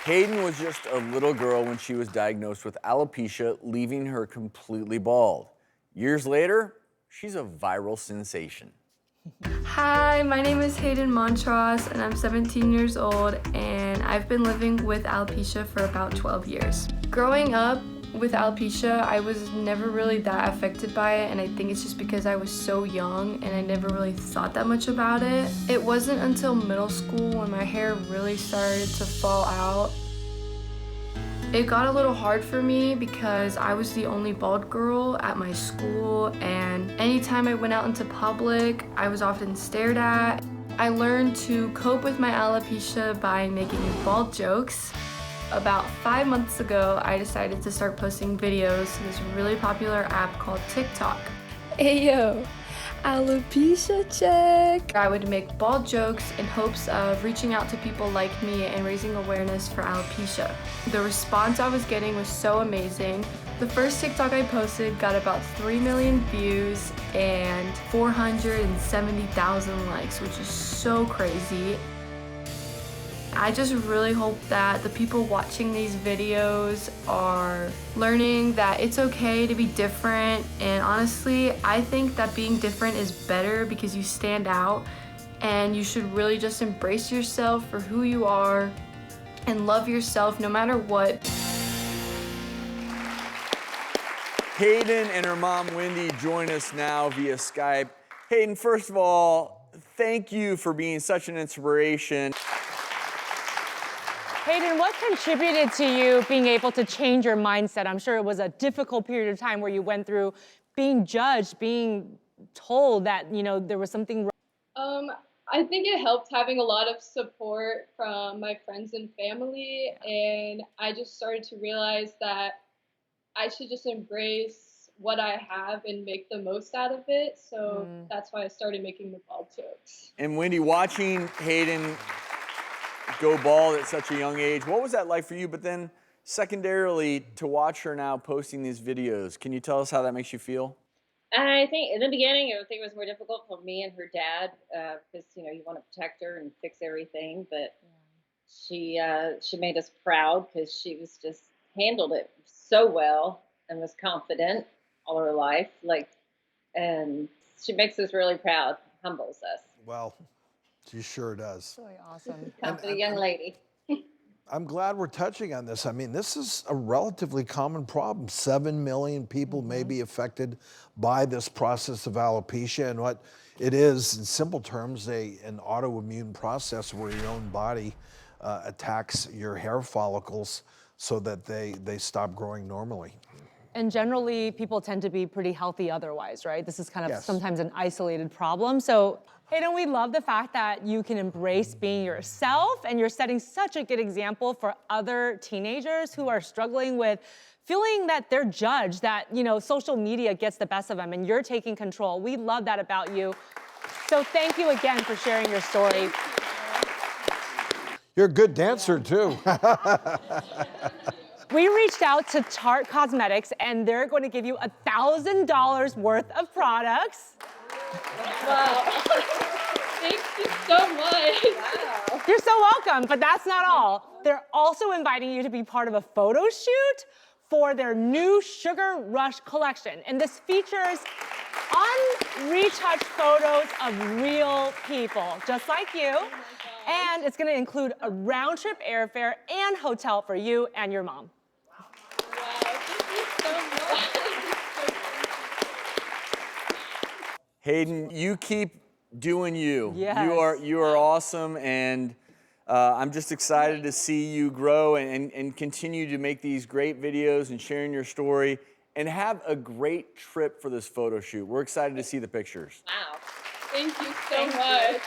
Hayden was just a little girl when she was diagnosed with alopecia, leaving her completely bald. Years later, she's a viral sensation. Hi, my name is Hayden Montross and I'm 17 years old and I've been living with alopecia for about 12 years. Growing up with alopecia, I was never really that affected by it, and I think it's just because I was so young and I never really thought that much about it. It wasn't until middle school when my hair really started to fall out. It got a little hard for me because I was the only bald girl at my school, and anytime I went out into public, I was often stared at. I learned to cope with my alopecia by making bald jokes. About 5 months ago, I decided to start posting videos to this really popular app called TikTok. Hey yo, alopecia check. I would make bald jokes in hopes of reaching out to people like me and raising awareness for alopecia. The response I was getting was so amazing. The first TikTok I posted got about 3 million views and 470,000 likes, which is so crazy. I just really hope that the people watching these videos are learning that it's okay to be different, and honestly, I think that being different is better because you stand out, and you should really just embrace yourself for who you are and love yourself no matter what. Hayden and her mom, Wendy, join us now via Skype. Hayden, first of all, thank you for being such an inspiration. Hayden, what contributed to you being able to change your mindset? I'm sure it was a difficult period of time where you went through being judged, being told that, there was something wrong. I think it helped having a lot of support from my friends and family, and I just started to realize that I should just embrace what I have and make the most out of it. So that's why I started making the bald jokes. And Wendy, watching Hayden go bald at such a young age, what was that like for you? But then secondarily, to watch her now posting these videos, can you tell us how that makes you feel? I think in the beginning, I think it was more difficult for me and her dad because you want to protect her and fix everything. But she made us proud because she was just handled it so well and was confident all her life. And she makes us really proud, humbles us. Well, she sure does. Really awesome. Confident young lady. I'm glad we're touching on this. I mean, this is a relatively common problem. 7 million people may be affected by this process of alopecia, and what it is, in simple terms, an autoimmune process where your own body attacks your hair follicles so that they stop growing normally. And generally, people tend to be pretty healthy otherwise, right? This is kind of sometimes an isolated problem. So, Hayden, we love the fact that you can embrace being yourself, and you're setting such a good example for other teenagers who are struggling with feeling that they're judged, that, social media gets the best of them, and you're taking control. We love that about you. So thank you again for sharing your story. You're a good dancer, too. We reached out to Tarte Cosmetics, and they're going to give you $1,000 worth of products. Wow. Thank you so much. Wow. You're so welcome, but that's not all. They're also inviting you to be part of a photo shoot for their new Sugar Rush collection. And this features unretouched photos of real people, just like you. And it's gonna include a round-trip airfare and hotel for you and your mom. Wow, thank you so much. Hayden, you keep doing you. Yes. You are awesome, and I'm just excited to see you grow and continue to make these great videos and sharing your story, and have a great trip for this photo shoot. We're excited to see the pictures. Wow. Thank you so much.